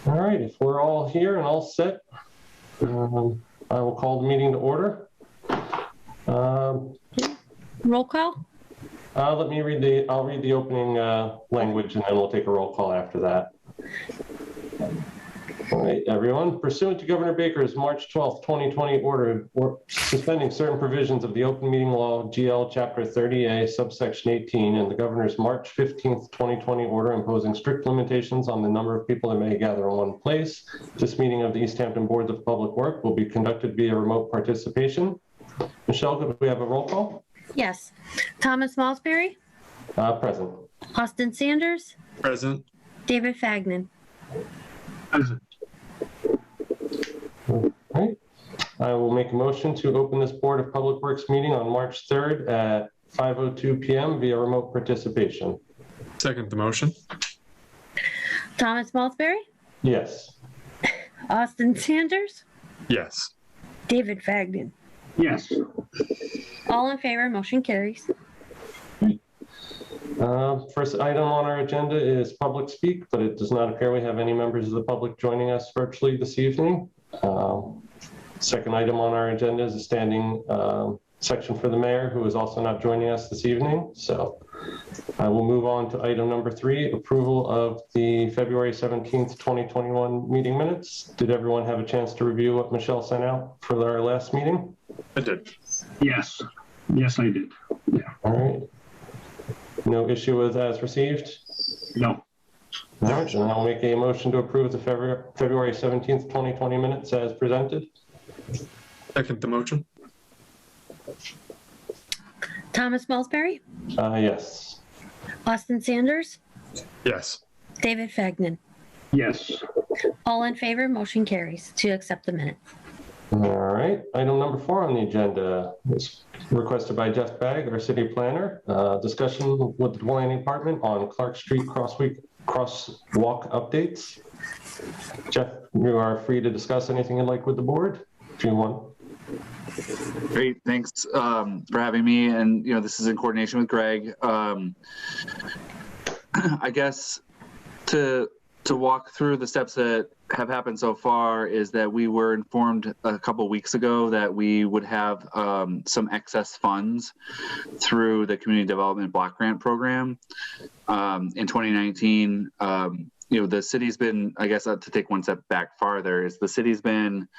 All right, if we're all here and all set, I will call the meeting to order. Roll call? I'll read the opening language and then we'll take a roll call after that. All right, everyone. Pursuant to Governor Baker's March 12th, 2020 order suspending certain provisions of the Open Meeting Law, GL Chapter 30A, subsection 18, and the Governor's March 15th, 2020 order imposing strict limitations on the number of people that may gather in one place, this meeting of the Easthampton Boards of Public Work will be conducted via remote participation. Michelle, could we have a roll call? Yes. Thomas Malsbury? Present. Austin Sanders? Present. David Fagnan? Present. All right. I will make a motion to open this Board of Public Works meeting on March 3rd at 5:02 p.m. via remote participation. Second the motion. Thomas Malsbury? Yes. Austin Sanders? Yes. David Fagnan? Yes. All in favor, motion carries. First item on our agenda is public speak, but it does not appear we have any members of the public joining us virtually this evening. Second item on our agenda is a standing section for the mayor, who is also not joining us this evening. So I will move on to item number 3, approval of the February 17th, 2021 meeting minutes. Did everyone have a chance to review what Michelle sent out for our last meeting? I did. Yes. Yes, I did. Yeah. All right. No issue with as received? No. All right, then I'll make a motion to approve the February 17th, 2020 minutes as presented. Second the motion. Thomas Malsbury? Yes. Austin Sanders? Yes. David Fagnan? Yes. All in favor, motion carries to accept the minutes. All right, item number 4 on the agenda is requested by Jeff Bagg, our city planner, discussion with the planning department on Clark Street crosswalk updates. Jeff, you are free to discuss anything you'd like with the board if you want. Great, thanks for having me. And this is in coordination with Greg. I guess to walk through the steps that have happened so far is that we were informed a couple weeks ago that we would have some excess funds through the Community Development Block Grant Program. In 2019, the city's been, I guess to take one step back farther, is the city's been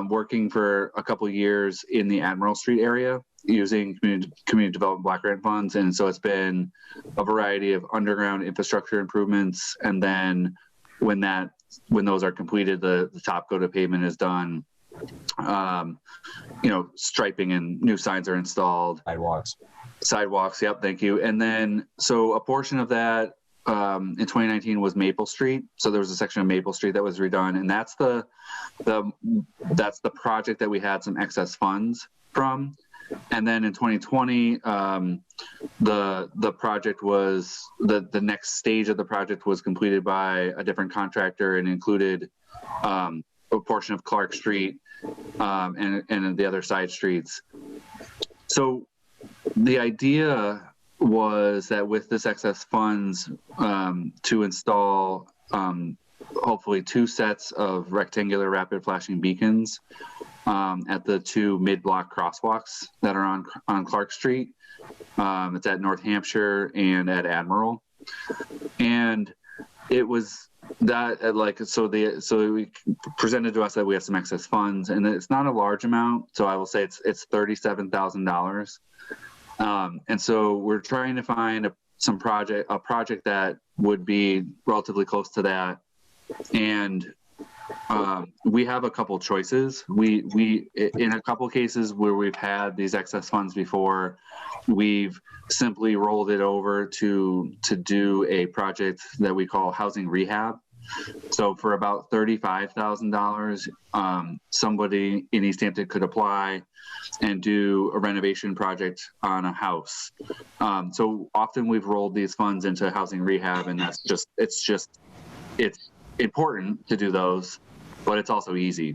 working for a couple years in the Admiral Street area using community development block grant funds. And so it's been a variety of underground infrastructure improvements. And then when those are completed, the top coat of pavement is done. Striping and new signs are installed. Sidewalks. Yep. Thank you. And then, so a portion of that in 2019 was Maple Street. So there was a section of Maple Street that was redone, and that's the project that we had some excess funds from. And then in 2020, the project was the next stage of the project was completed by a different contractor and included a portion of Clark Street and the other side streets. So the idea was that with this excess funds to install hopefully 2 sets of rectangular rapid flashing beacons at the 2 mid-block crosswalks that are on Clark Street. It's at North Hampshire and at Admiral. And it was that so we presented to us that we have some excess funds, and it's not a large amount. So I will say it's $37,000. And so we're trying to find a project that would be relatively close to that. And we have a couple choices. We in a couple cases where we've had these excess funds before, we've simply rolled it over to do a project that we call housing rehab. So for about $35,000, somebody in Easthampton could apply and do a renovation project on a house. So often we've rolled these funds into housing rehab, and it's important to do those, but it's also easy.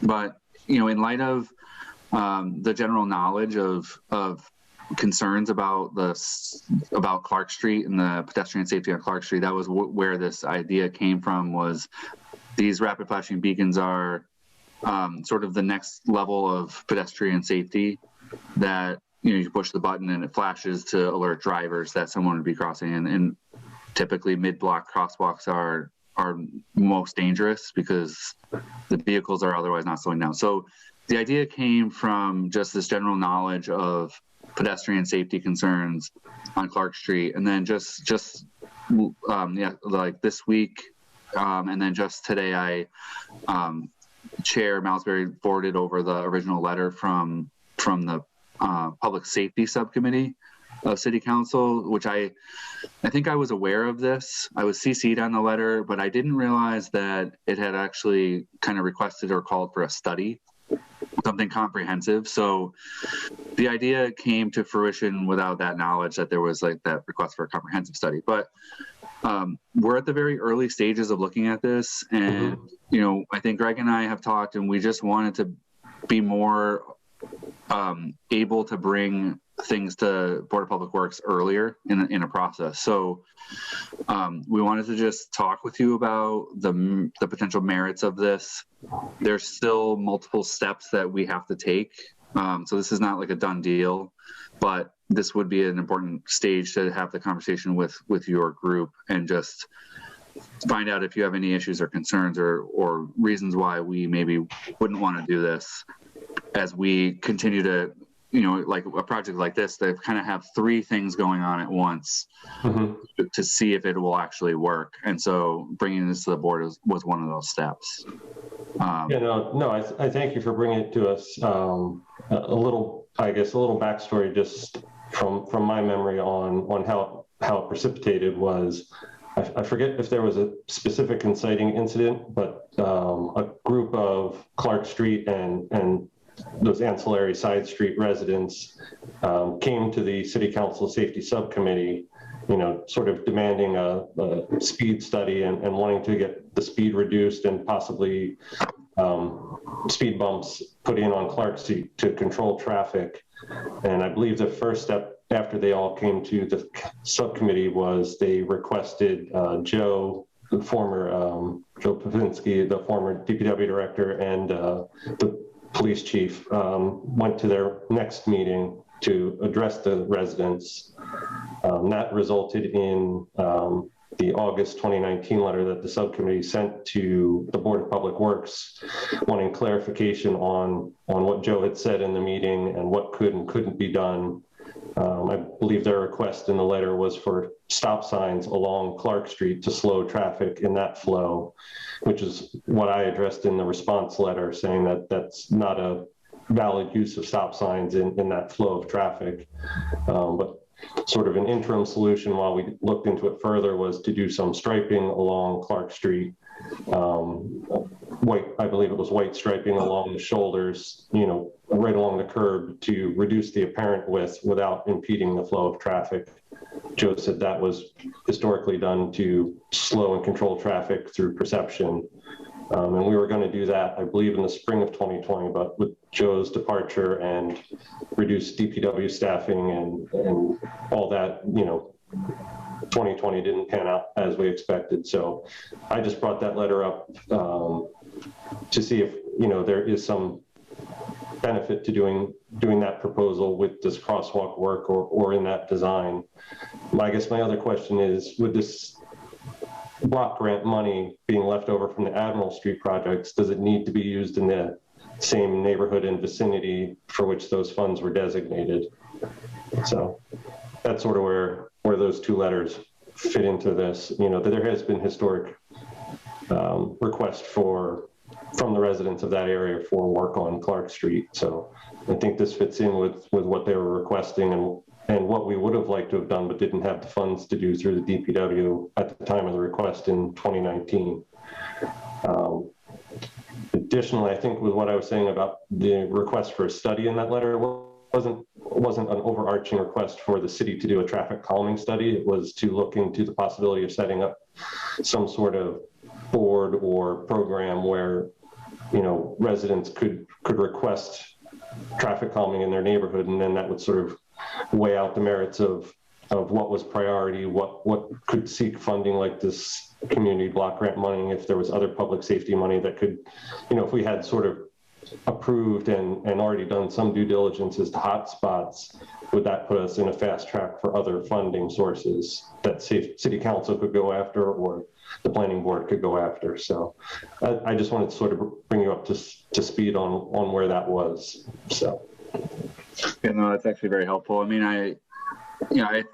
But in light of the general knowledge of concerns about about Clark Street and the pedestrian safety on Clark Street. That was where this idea came from. Was these rapid flashing beacons are sort of the next level of pedestrian safety that, you know, you push the button and it flashes to alert drivers that someone would be crossing. And typically mid-block crosswalks are most dangerous because the vehicles are otherwise not slowing down. So the idea came from just this general knowledge of pedestrian safety concerns on Clark Street. And then like this week, and then just today, Chair Malsbury forwarded over the original letter from the Public Safety Subcommittee of City Council, which I think I was aware of this. I was CC'd on the letter, but I didn't realize that it had actually kind of requested or called for a study, something comprehensive. So the idea came to fruition without that knowledge that there was like that request for a comprehensive study. But we're at the very early stages of looking at this. And, you know, I think Greg and I have talked, and we just wanted to be more able to bring things to Board of Public Works earlier in a process. So we wanted to just talk with you about the potential merits of this. There's still multiple steps that we have to take. So this is not like a done deal, but this would be an important stage to have the conversation with your group and just find out if you have any issues or concerns or reasons why we maybe wouldn't want to do this as we continue to, you know, like a project like this, they kind of have three things going on at once to see if it will actually work. And so bringing this to the board was one of those steps. I thank you for bringing it to us. A little backstory just from my memory on how it precipitated was, I forget if there was a specific inciting incident, but a group of Clark Street and those ancillary side street residents came to the City Council Safety Subcommittee, you know, sort of demanding a speed study and wanting to get the speed reduced and possibly speed bumps put in on Clark Street to control traffic. And I believe the first step after they all came to the subcommittee was they requested Joe, the former Joe Pavinski, the former DPW director, and the police chief went to their next meeting to address the residents. That resulted in the August 2019 letter that the subcommittee sent to the Board of Public Works, wanting clarification on what Joe had said in the meeting and what could and couldn't be done. I believe their request in the letter was for stop signs along Clark Street to slow traffic in that flow, which is what I addressed in the response letter, saying that that's not a valid use of stop signs in that flow of traffic. But sort of an interim solution while we looked into it further was to do some striping along Clark Street. I believe it was white striping along the shoulders, you know, right along the curb to reduce the apparent width without impeding the flow of traffic. Joe said that was historically done to slow and control traffic through perception. And we were going to do that, I believe, in the spring of 2020, but with Joe's departure and reduced DPW staffing and all that, you know, 2020 didn't pan out as we expected. So I just brought that letter up to see if, you know, there is some benefit to doing that proposal with this crosswalk work or in that design. I guess my other question is, with this block grant money being left over from the Admiral Street projects, does it need to be used in the same neighborhood and vicinity for which those funds were designated? So that's sort of where those two letters fit into this. You know, that there has been historic request from the residents of that area for work on Clark Street. So I think this fits in with what they were requesting and what we would have liked to have done, but didn't have the funds to do through the DPW at the time of the request in 2019. Additionally, I think with what I was saying about the request for a study in that letter, wasn't an overarching request for the city to do a traffic calming study. It was to look into the possibility of setting up some sort of board or program where, you know, residents could request traffic calming in their neighborhood, and then that would sort of weigh out the merits of what was priority, what could seek funding like this community block grant money, if there was other public safety money that could, if we had sort of approved and already done some due diligence as to hotspots, would that put us in a fast track for other funding sources that city council could go after or the planning board could go after? So I just wanted to sort of bring you up to speed on where that was. So. Yeah, no, that's actually very helpful. I mean, I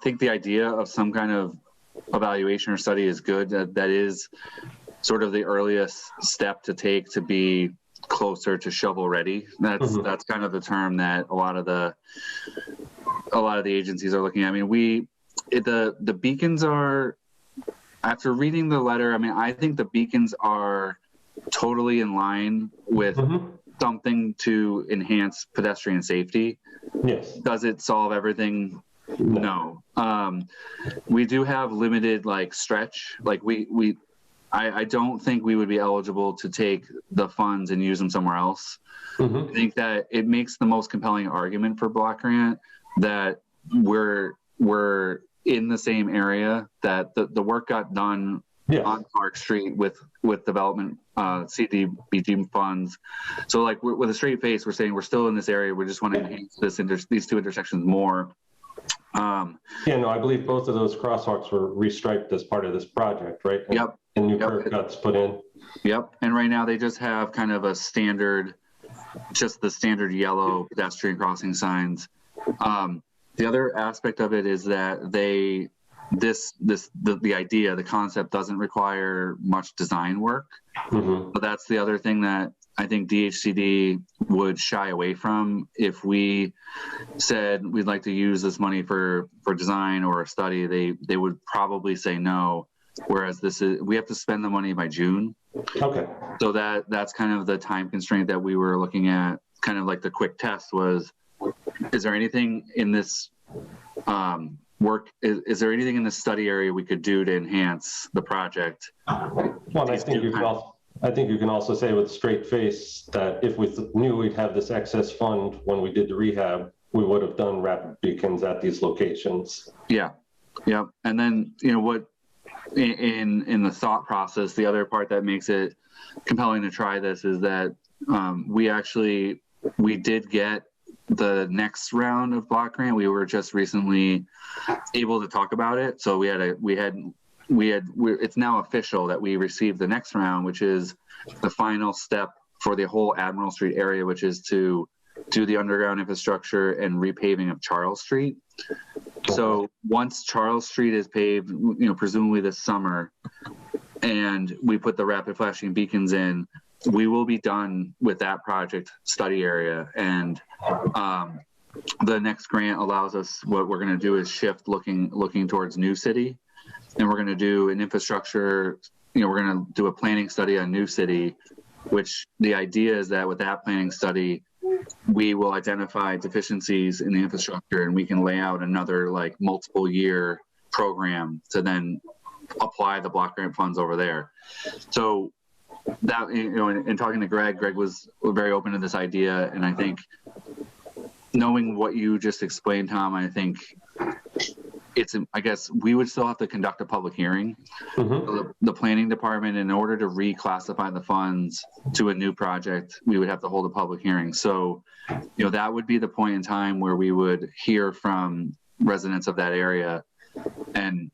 think the idea of some kind of evaluation or study is good. That is sort of the earliest step to take to be closer to shovel ready. That's kind of the term that a lot of the agencies are looking at. I mean, the beacons are, after reading the letter, I mean, I think the beacons are totally in line with something to enhance pedestrian safety. Yes. Does it solve everything? No. We do have limited stretch. I don't think we would be eligible to take the funds and use them somewhere else. I think that it makes the most compelling argument for block grant that we're in the same area, that the work got done on Park Street with development CDBG funds. So with a straight face, we're saying we're still in this area. We just want to enhance these two intersections more. I believe both of those crosswalks were restriped as part of this project, right? And new curb cuts put in. Yep. And right now they just have kind of the standard yellow pedestrian crossing signs. The other aspect of it is that the idea, the concept doesn't require much design work. But that's the other thing that I think DHCD would shy away from. If we said we'd like to use this money for design or a study, they would probably say no. Whereas we have to spend the money by June. Okay. So that's kind of the time constraint that we were looking at. Kind of like the quick test was, is there anything in this work? Is there anything in the study area we could do to enhance the project? Well, I think you can also say with a straight face that if we knew we'd have this excess fund when we did the rehab, we would have done rapid beacons at these locations. Yeah. And then, what in the thought process, the other part that makes it compelling to try this is that we did get the next round of block grant. We were just recently able to talk about it. So it's now official that we received the next round, which is the final step for the whole Admiral Street area, which is to do the underground infrastructure and repaving of Charles Street. So once Charles Street is paved, presumably this summer, and we put the rapid flashing beacons in, we will be done with that project study area. And the next grant allows us, what we're going to do is shift looking towards New City. And we're going to do an infrastructure, we're going to do a planning study on New City, which the idea is that with that planning study, we will identify deficiencies in the infrastructure and we can lay out another multiple year program to then apply the block grant funds over there. So that, in talking to Greg was very open to this idea. And I think knowing what you just explained, Tom, I think I guess we would still have to conduct a public hearing. The planning department, in order to reclassify the funds to a new project, we would have to hold a public hearing. So, that would be the point in time where we would hear from residents of that area. And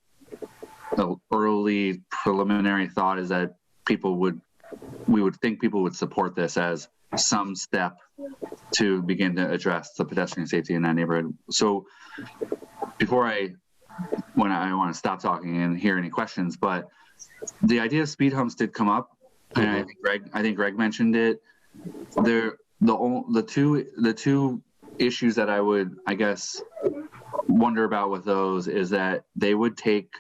the early preliminary thought is that we would think people would support this as some step to begin to address the pedestrian safety in that neighborhood. So before I want to stop talking and hear any questions, but the idea of speed humps did come up, and I think Greg mentioned it. The two issues that I would, I guess, wonder about with those is that they would take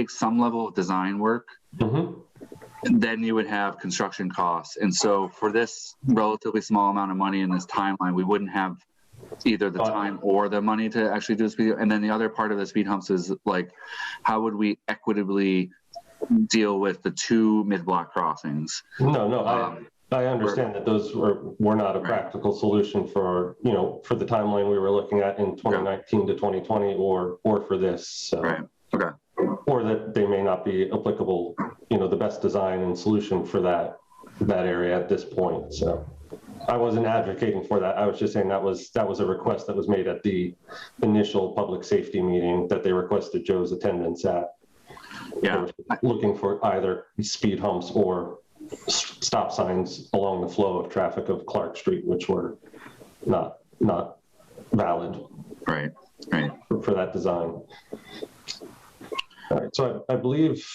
some level of design work, and then you would have construction costs. And so for this relatively small amount of money in this timeline, we wouldn't have either the time or the money to actually do a speed. And then the other part of the speed humps is how would we equitably deal with the two mid-block crossings? No, I understand that those were not a Right. practical solution for, for the timeline we were looking at in 2019 to 2020 or for this. So. Right. Okay. Or that they may not be applicable, the best design and solution for that area at this point. So I wasn't advocating for that. I was just saying that was a request that was made at the initial public safety meeting that they requested Joe's attendance at. Yeah. Looking for either speed humps or stop signs along the flow of traffic of Clark Street, which were not valid. Right. For that design. All right, so I believe,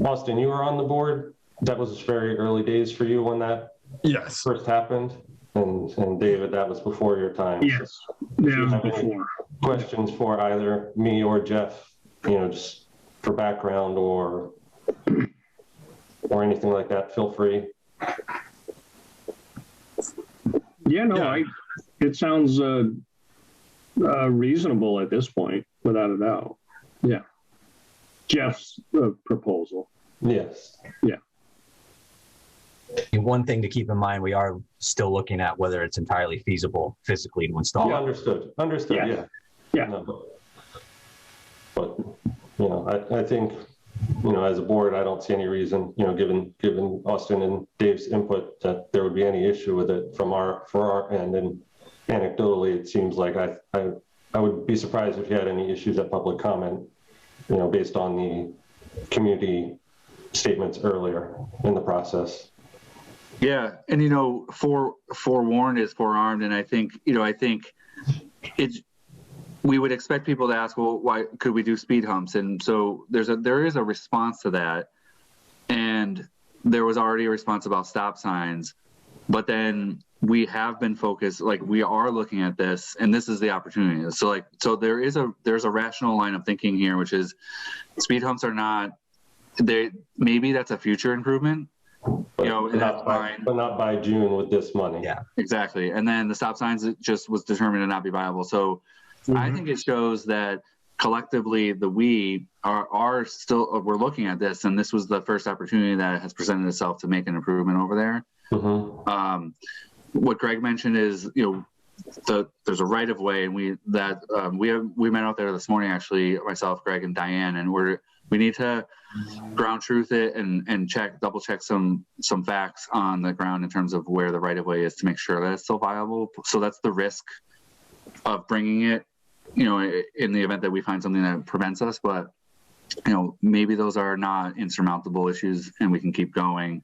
Austin, you were on the board. That was very early days for you when that Yes. first happened. And David, that was before your time. Yes, So that was have any before. questions for either me or Jeff, just for background or anything like that, feel free. Yeah, no, Yeah. it sounds reasonable at this point, without a doubt. Yeah. Jeff's proposal. Yes. And one thing to keep in mind, we are still looking at whether it's entirely feasible physically to install. Yeah, understood. Yeah. Yeah. Yeah. No, but I think, as a board, I don't see any reason, given Austin and Dave's input, that there would be any issue with it for our end. And anecdotally, it seems like I would be surprised if you had any issues at public comment, based on the community statements earlier in the process. Yeah, and forewarned is forearmed, and I think it's. We would expect people to ask, well, why could we do speed humps? And so there is a response to that, and there was already a response about stop signs, but then we have been focused, like we are looking at this, and this is the opportunity. So there's a rational line of thinking here, which is speed humps are not. Maybe that's a future improvement. And that's fine. But not by June with this money. Yeah. Exactly. And then the stop signs, it just was determined to not be viable. So I think it shows that collectively we are still, we're looking at this, and this was the first opportunity that has presented itself to make an improvement over there. Mm-hmm. What Greg mentioned is, there's a right of way, and we met out there this morning, actually, myself, Greg, and Diane, and we need to ground truth it and double check some facts on the ground in terms of where the right of way is to make sure that it's still viable. So that's the risk of bringing it, in the event that we find something that prevents us. But maybe those are not insurmountable issues, and we can keep going.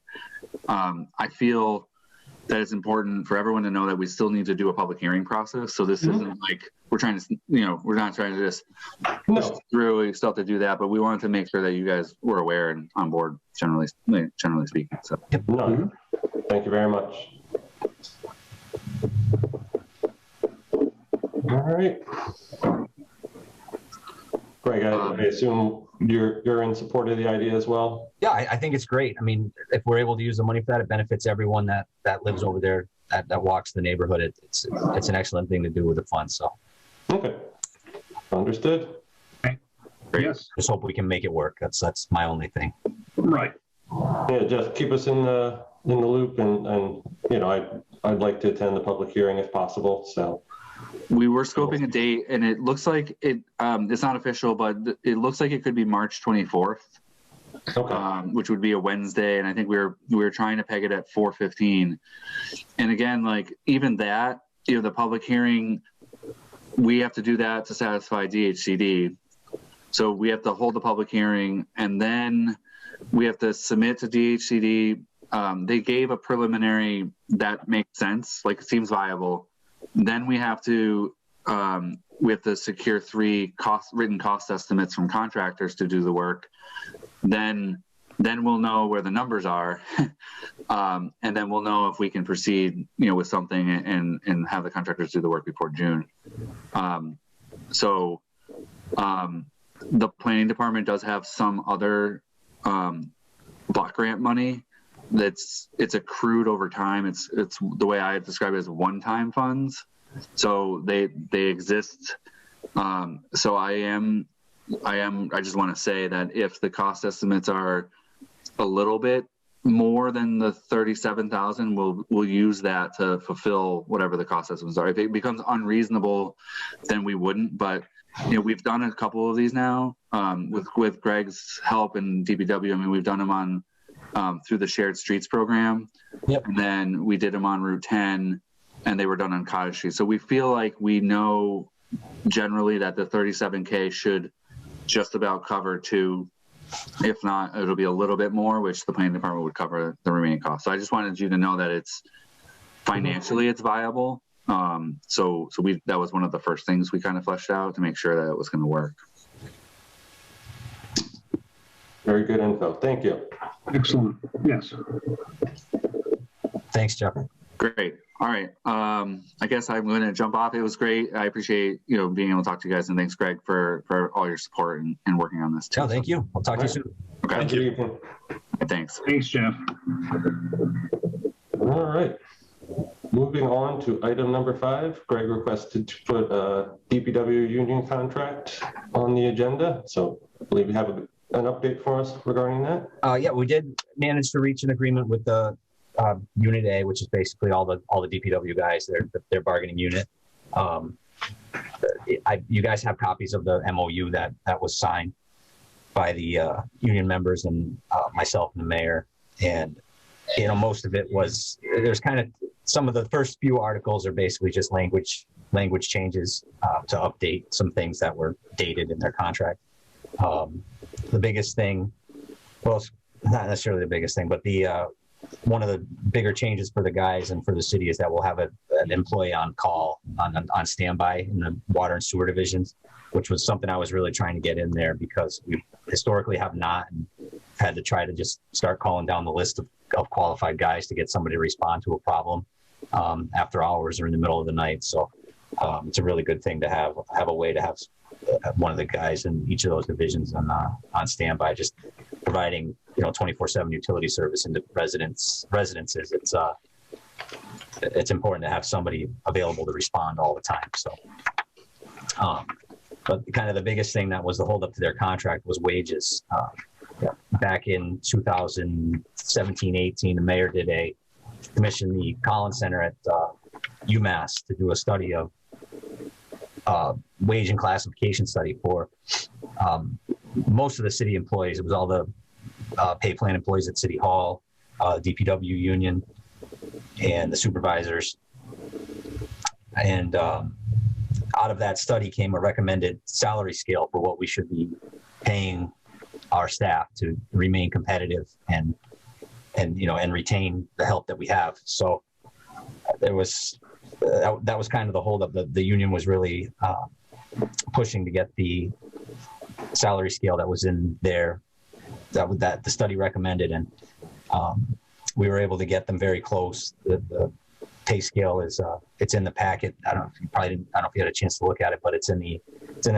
I feel that it's important for everyone to know that we still need to do a public hearing process. So this isn't like we're trying to, we're not trying to just push through. We still have to do that, but we wanted to make sure that you guys were aware and on board, generally speaking. So, No, thank you very much. All right. Greg, I assume you're in support of the idea as well? Yeah, I think it's great. I mean, if we're able to use the money for that, it benefits everyone that lives over there, that walks the neighborhood. It's an excellent thing to do with the funds. So. Okay. Understood. great. Yes, Just hope we can make it work. That's my only thing. right. Yeah, just keep us in the loop, and I'd like to attend the public hearing if possible. So. We were scoping a date, and it looks like it's not official, but it looks like it could be March 24th, Okay. which would be a Wednesday. And I think we were trying to peg it at 4:15. And again, like even that, the public hearing, we have to do that to satisfy DHCD. So we have to hold the public hearing, and then we have to submit to DHCD. They gave a preliminary that makes sense, like it seems viable. Then we have to secure 3 written cost estimates from contractors to do the work. Then we'll know where the numbers are, and then we'll know if we can proceed, with something and have the contractors do the work before June. So the planning department does have some other block grant money it's accrued over time. It's the way I describe it as one-time funds. So they exist. So I just want to say that if the cost estimates are a little bit more than the 37,000, we'll use that to fulfill whatever the cost estimates are. If it becomes unreasonable, then we wouldn't. But we've done a couple of these now with Greg's help and DPW. I mean, we've done them on through the Shared Streets program. Yep. And then we did them on Route 10, and they were done on Cottage Street. So we feel like we know generally that the 37K should just about cover two. If not, it'll be a little bit more, which the planning department would cover the remaining costs. So I just wanted you to know that it's financially it's viable. So that was one of the first things we kind of fleshed out to make sure that it was going to work. Very good info. Thank you. Excellent. Yes. Thanks, Jeff. Great. All right. I guess I'm going to jump off. It was great. I appreciate, being able to talk to you guys, and thanks, Greg, for all your support and working on this too. No, thank you. I'll talk to you soon. Okay. Thank Good you. evening. Thanks. Thanks, Jeff. All right. Moving on to item number 5, Greg requested to put a DPW union contract on the agenda. So I believe you have an update for us regarding that. Yeah, we did manage to reach an agreement with the Unit A, which is basically all the DPW guys, their bargaining unit. You guys have copies of the MOU that was signed by the union members and myself and the mayor. And most of it was, there's kind of some of the first few articles are basically just language changes to update some things that were dated in their contract. The biggest thing, well, not necessarily the biggest thing, but one of the bigger changes for the guys and for the city is that we'll have an employee on call on standby in the water and sewer divisions, which was something I was really trying to get in there because we historically have not, and had to try to just start calling down the list of qualified guys to get somebody to respond to a problem after hours or in the middle of the night. So it's a really good thing to have a way to have one of the guys in each of those divisions on standby, just providing 24/7 utility service into residences. It's important to have somebody available to respond all the time. So, but kind of the biggest thing that was the holdup to their contract was wages. Back in 2017-18, the mayor commissioned the Collins Center at UMass to do a study of wage and classification study for most of the city employees. It was all the pay plan employees at City Hall, DPW union, and the supervisors. And out of that study came a recommended salary scale for what we should be paying our staff to remain competitive and retain the help that we have. So there was that was kind of the holdup. The union was really pushing to get the salary scale that was in there that the study recommended, and we were able to get them very close. The pay scale is it's in the packet. I don't know if you had a chance to look at it, but it's in the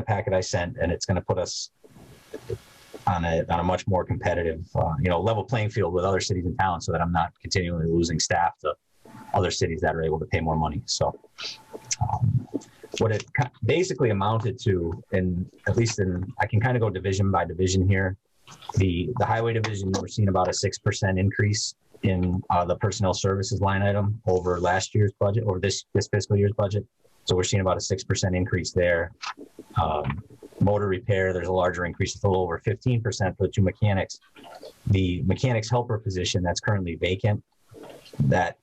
packet I sent, and it's going to put us on a much more competitive level playing field with other cities and towns, so that I'm not continually losing staff to other cities that are able to pay more money. So what it basically amounted to, I can kind of go division by division here. The highway division, we're seeing about a 6% increase in the personnel services line item over last year's budget, or this fiscal year's budget. So we're seeing about a 6% increase there. Motor repair, there's a larger increase, it's a little over 15% for the 2 mechanics. The mechanics helper position that's currently vacant, that's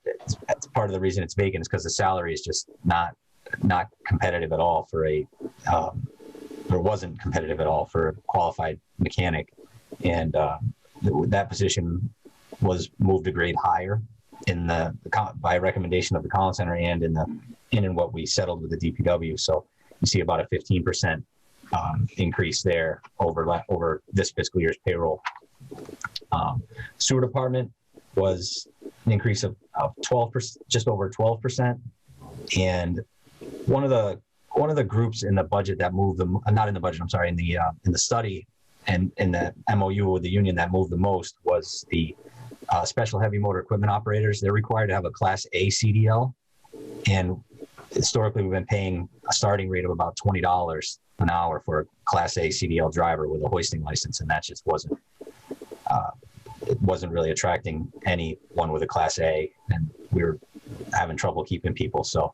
part of the reason it's vacant is because the salary is just not competitive at all or wasn't competitive at all for a qualified mechanic. And that position was moved a grade higher by recommendation of the Collins Center and in what we settled with the DPW. So you see about a 15% increase there over this fiscal year's payroll. Sewer department was an increase of 12%, just over 12%. And one of the groups in the budget that moved them, not in the budget, I'm sorry, in the study and in the MOU with the union that moved the most was the special heavy motor equipment operators. They're required to have a Class A CDL, and historically we've been paying a starting rate of about $20 an hour for a Class A CDL driver with a hoisting license, and that just wasn't it wasn't really attracting anyone with a Class A, and we were having trouble keeping people. So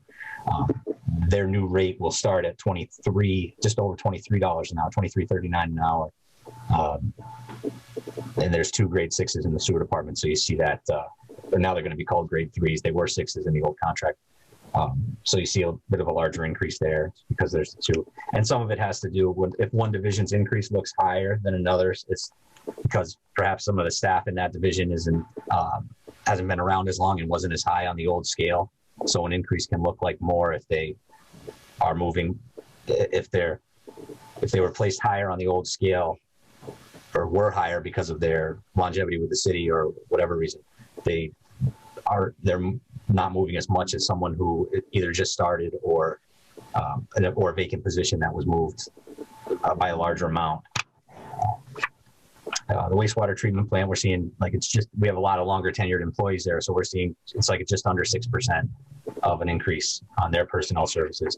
their new rate will start at just over $23 an hour, $23.39 an hour. And there's 2 grade 6s in the sewer department. So you see that, but now they're going to be called grade 3s. They were 6s in the old contract. So you see a bit of a larger increase there because there's 2. And some of it has to do with if one division's increase looks higher than another's, it's because perhaps some of the staff in that division hasn't been around as long and wasn't as high on the old scale. So an increase can look like more if they are moving, if they were placed higher on the old scale or were higher because of their longevity with the city or whatever reason, they're not moving as much as someone who either just started or a vacant position that was moved by a larger amount. The wastewater treatment plant, we're seeing we have a lot of longer tenured employees there. So we're seeing it's just under 6% of an increase on their personnel services.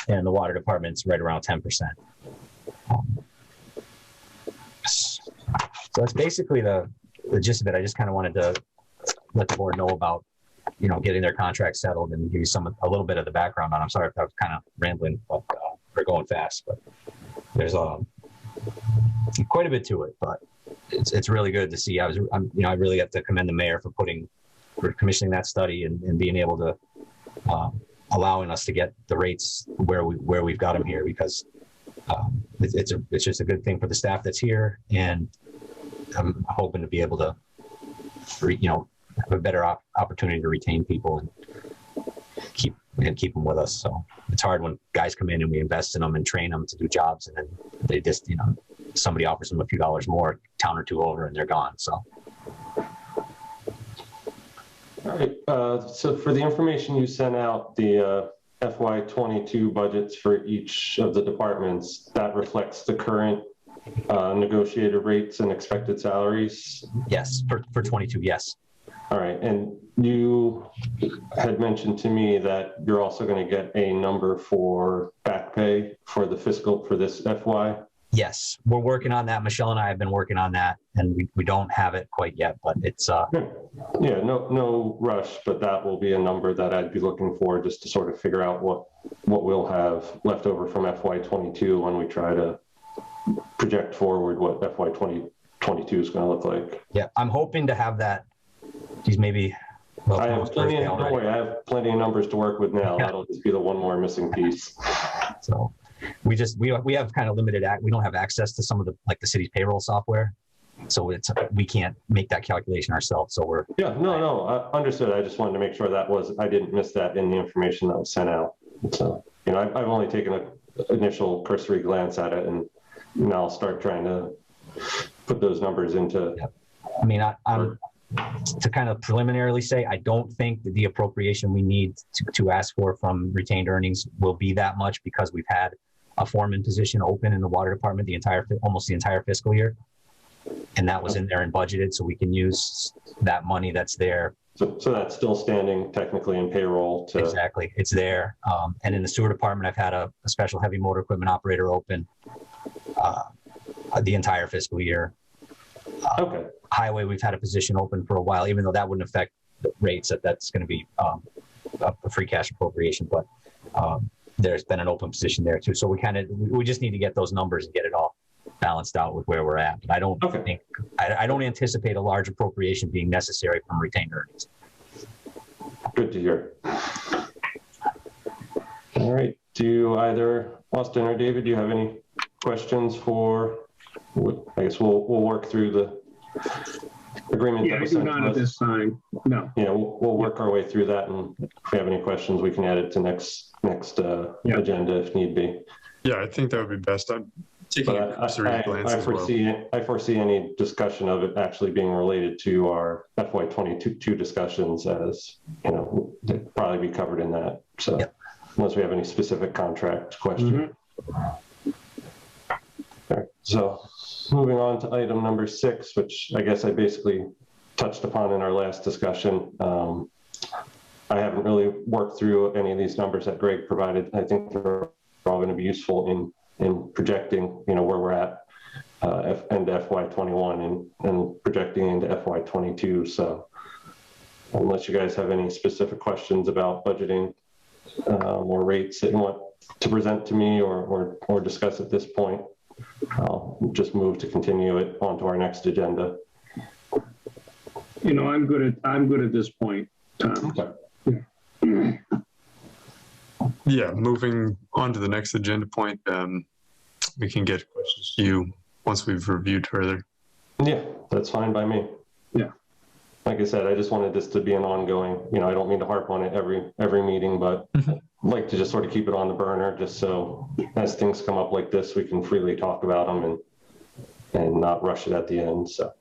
And the water department's right around 10%. So that's basically the gist of it. I just kind of wanted to let the board know about, getting their contract settled and give you a little bit of the background on. I'm sorry if I was kind of rambling, but we're going fast, but there's quite a bit to it, but it's really good to see. I really have to commend the mayor for commissioning that study and being able to allowing us to get the rates where we've got them here, because it's just a good thing for the staff that's here, and I'm hoping to be able to have a better opportunity to retain people and keep them with us. So it's hard when guys come in and we invest in them and train them to do jobs, and then they just somebody offers them a few dollars more, town or 2 over, and they're gone. So. All right. So for the information you sent out, the FY22 budgets for each of the departments, that reflects the current negotiated rates and expected salaries? Yes, for 22, yes. All right. And you had mentioned to me that you're also going to get a number for back pay for this FY? Yes, we're working on that. Michelle and I have been working on that, and we don't have it quite yet, but it's yeah, no rush, but that will be a number that I'd be looking for just to sort of figure out what we'll have left over from FY22 when we try to project forward what FY22 is going to look like. Yeah, I'm hoping to have that. I have plenty of numbers to work with now. Yeah. That'll just be the one more missing piece. So we have kind of limited we don't have access to some of the city's payroll software, so we can't make that calculation ourselves. So we're I understood. I just wanted to make sure I didn't miss that in the information that was sent out. So I've only taken an initial cursory glance at it, and now I'll start trying to put those numbers into. Yeah. I mean, I'm to kind of preliminarily say, I don't think that the appropriation we need to ask for from retained earnings will be that much, because we've had a foreman position open in the water department almost the entire fiscal year. And that was in there and budgeted, so we can use that money that's there. So that's still standing technically in payroll. Exactly, it's there. And in the sewer department, I've had a special heavy motor equipment operator open the entire fiscal year. Okay. Highway, we've had a position open for a while, even though that wouldn't affect the rates. That's going to be a free cash appropriation, but there's been an open position there too. So we just need to get those numbers and get it all balanced out with where we're at. But I don't think I don't anticipate a large appropriation being necessary from retained earnings. Good to hear. All right. Do either Austin or David, do you have any questions for? I guess we'll work through the agreement. Yeah, not at this time. No. Yeah, we'll work our way through that, and if we have any questions, we can add it to next agenda if need be. Yeah, I think that would be best. I'm taking a cursory glance as well. I foresee any discussion of it actually being related to our FY22 discussions, as they'd probably be covered in that. So unless we have any specific contract question. Mm-hmm. All right, so moving on to item number 6, which I guess I basically touched upon in our last discussion. I haven't really worked through any of these numbers that Greg provided. I think they're all going to be useful in projecting, where we're at. end FY21 and projecting into FY22. So unless you guys have any specific questions about budgeting or rates that you want to present to me or discuss at this point, I'll just move to continue it onto our next agenda. You know, I'm good at this point, Tom. Okay. Yeah, moving on to the next agenda point, we can get questions to you once we've reviewed further. Yeah, that's fine by me. Yeah. Like I said, I just wanted this to be an ongoing, you know, I don't mean to harp on it every meeting, but I'd like to just sort of keep it on the burner just so as things come up like this, we can freely talk about them and not rush it at the end. So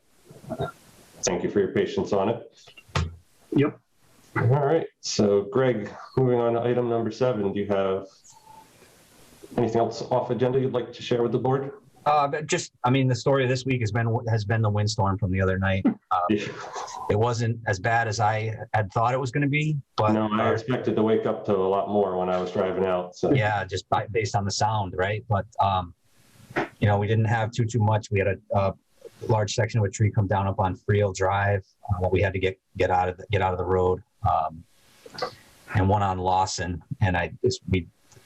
thank you for your patience on it. Yep. All right. So Greg, moving on to item number 7, do you have anything else off agenda you'd like to share with the board? I mean, the story of this week has been the windstorm from the other night. It wasn't as bad as I had thought it was going to be, but no, I expected to wake up to a lot more when I was driving out. So yeah, just based on the sound, right? But you know, we didn't have too much. We had a large section of a tree come down up on Friel Drive that we had to get out of the road, and one on Lawson. And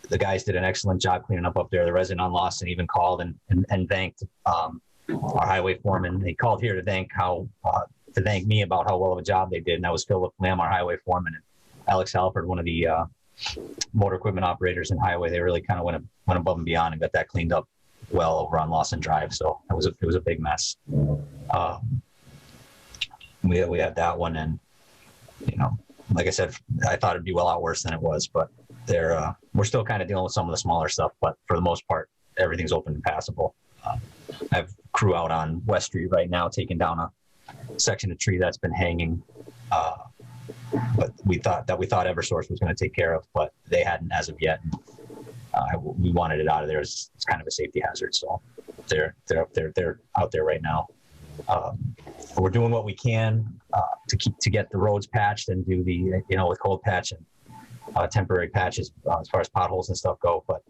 the guys did an excellent job cleaning up there. The resident on Lawson even called and thanked our highway foreman. They called here to thank me about how well of a job they did. And that was Philip Lamb, our highway foreman, and Alex Halford, one of the motor equipment operators in highway. They really kind of went above and beyond and got that cleaned up well over on Lawson Drive. So it was a big mess. We had that one, and you know, like I said, I thought it'd be well out worse than it was, but we're still kind of dealing with some of the smaller stuff, but for the most part, everything's open and passable. I have crew out on West Street right now, taking down a section of tree that's been hanging, but we thought Eversource was going to take care of, but they hadn't as of yet. We wanted it out of there. It's kind of a safety hazard, so they're out there right now. We're doing what we can to get the roads patched and do the with cold patch and temporary patches as far as potholes and stuff go. But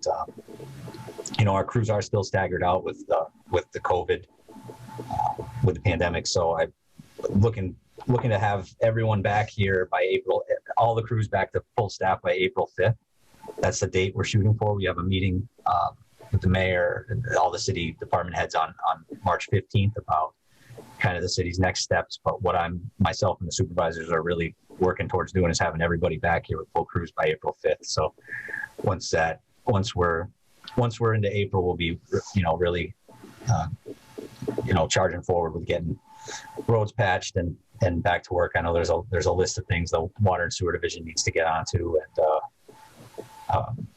our crews are still staggered out with the COVID, with the pandemic. So I'm looking to have everyone back here by April. All the crews back to full staff by April 5th. That's the date we're shooting for. We have a meeting with the mayor and all the city department heads on March 15th about kind of the city's next steps. But what myself and the supervisors are really working towards doing is having everybody back here with full crews by April 5th. So once we're into April, we'll be, really, charging forward with getting roads patched and back to work. I know there's a list of things the water and sewer division needs to get onto, and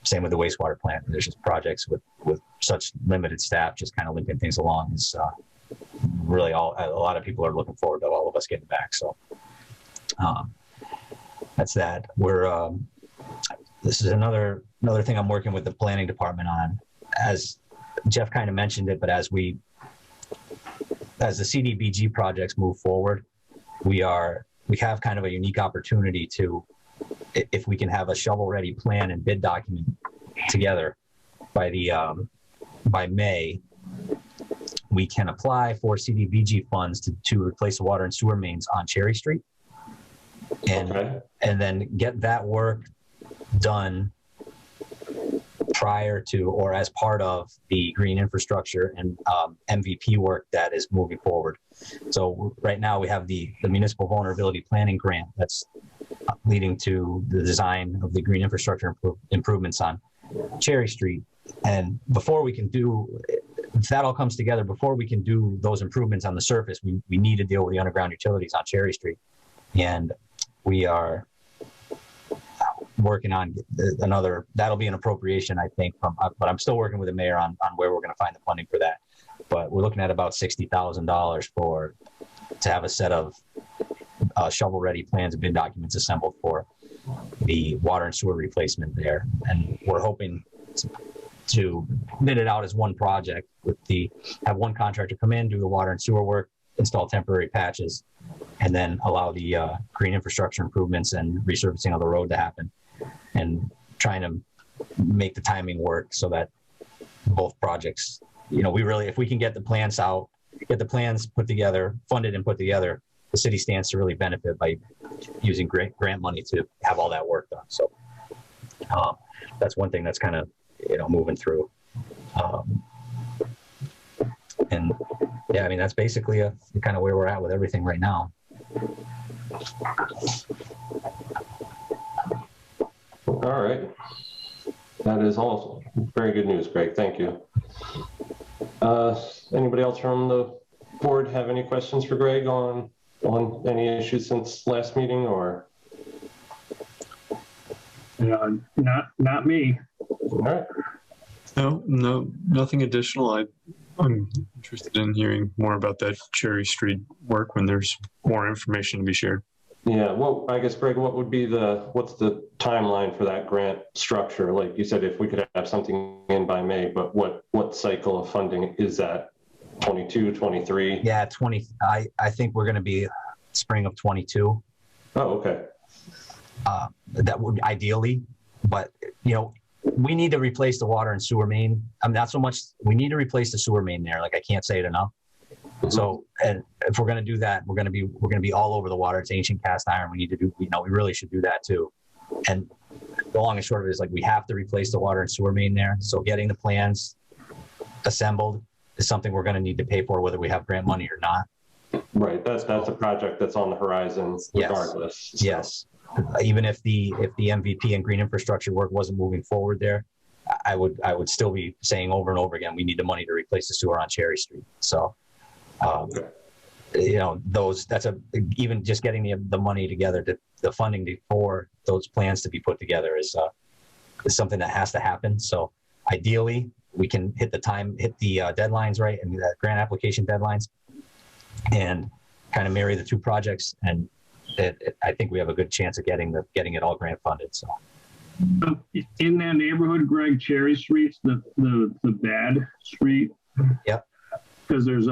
same with the wastewater plant. There's just projects with such limited staff, just kind of limping things along. Is really a lot of people are looking forward to all of us getting back. So that's that. This is another thing I'm working with the planning department on. As Jeff kind of mentioned it, but as the CDBG projects move forward, we have kind of a unique opportunity to, if we can have a shovel-ready plan and bid document together by May, we can apply for CDBG funds to replace the water and sewer mains on Cherry Street, and then get that work done prior to or as part of the green infrastructure and MVP work that is moving forward. So right now we have the Municipal Vulnerability Planning Grant that's leading to the design of the green infrastructure improvements on Cherry Street. And before we can if that all comes together, before we can do those improvements on the surface, we need to deal with the underground utilities on Cherry Street. And we are working on that'll be an appropriation, I think, but I'm still working with the mayor on where we're going to find the funding for that. But we're looking at about $60,000 to have a set of shovel-ready plans and bid documents assembled for the water and sewer replacement there. And we're hoping to bid it out as one project have one contractor come in, do the water and sewer work, install temporary patches, and then allow the green infrastructure improvements and resurfacing of the road to happen, and trying to make the timing work so that both projects we really, if we can get the plans out, get the plans put together, funded and put together, the city stands to really benefit by using grant money to have all that work done. So that's one thing that's kind of, moving through. And yeah, I mean, that's basically kind of where we're at with everything right now. All right. That is also very good news, Greg. Thank you. Anybody else from the board have any questions for Greg on any issues since last meeting, or? Not me. All right. No, nothing additional. I'm interested in hearing more about that Cherry Street work when there's more information to be shared. Yeah, well, I guess, Greg, what's the timeline for that grant structure? Like you said, if we could have something in by May, but what cycle of funding is that? 22, 23? Yeah, 20. I think we're going to be spring of 22. Oh, okay. That would ideally, but we need to replace the water and sewer main. I mean, not so much. We need to replace the sewer main there. Like, I can't say it enough. Mm-hmm. So, and if we're going to do that, we're going to be all over the water. It's ancient cast iron. We need to do. We really should do that too. And the long and short of it is, like, we have to replace the water and sewer main there. So getting the plans assembled is something we're going to need to pay for, whether we have grant money or not. Right. That's a project that's on the horizon regardless. Yes. So. Yes. Even if the MVP and green infrastructure work wasn't moving forward there, I would still be saying over and over again, we need the money to replace the sewer on Cherry Street. So, even just getting the money together, the funding for those plans to be put together is something that has to happen. So ideally, we can hit the deadlines, right, and the grant application deadlines, and kind of marry the two projects. And I think we have a good chance of getting it all grant funded. So, in that neighborhood, Greg, Cherry Street's the bad street. Yep. Because there's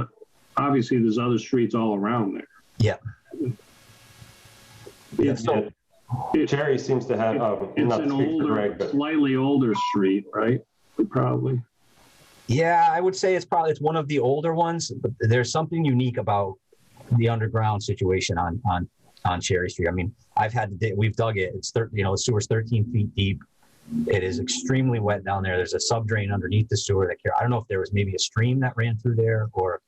other streets all around there. Yep. Cherry seems to have. It's an older, slightly older street, right? Probably. Yeah, I would say it's one of the older ones. But there's something unique about the underground situation on Cherry Street. I mean, we've dug it. It's the sewer's 13 feet deep. It is extremely wet down there. There's a sub drain underneath the sewer I don't know if there was maybe a stream that ran through there or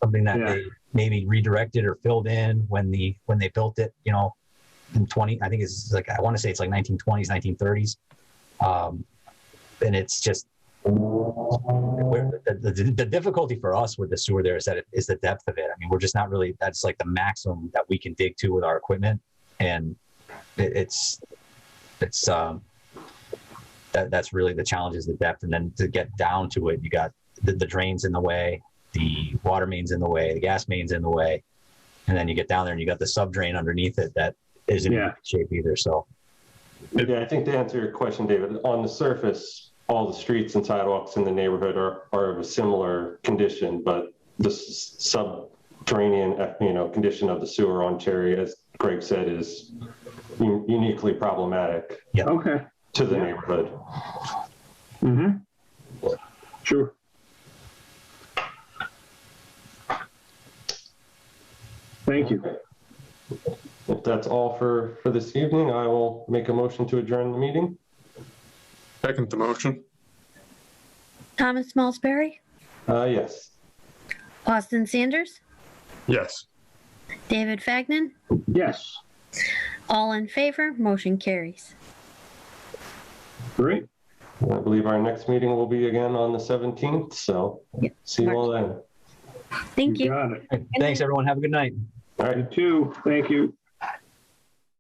something that they maybe redirected or filled in when they built it, in I think it's like, I want to say it's like 1920s, 1930s. And it's just, the difficulty for us with the sewer there is the depth of it. I mean, we're just not really, that's like the maximum that we can dig to with our equipment. And that's really the challenge, is the depth. And then to get down to it, you got the drains in the way, the water mains in the way, the gas mains in the way. And then you get down there and you got the sub drain underneath it that isn't in good shape either. So. Yeah, I think to answer your question, David, on the surface, all the streets and sidewalks in the neighborhood are of a similar condition, but the subterranean, condition of the sewer on Cherry, as Greg said, is uniquely problematic. Yeah. Okay. To the neighborhood. Mm-hmm. Sure. Thank you. If that's all for this evening, I will make a motion to adjourn the meeting. Second the motion. Thomas Salisbury, Yes. Austin Sanders, Yes. David Fagnan, Yes. all in favor, motion carries. Great. I believe our next meeting will be again on the 17th, so see you all then. Thank you. Got it. Thanks, everyone. Have a good night. All right. You too. Thank you.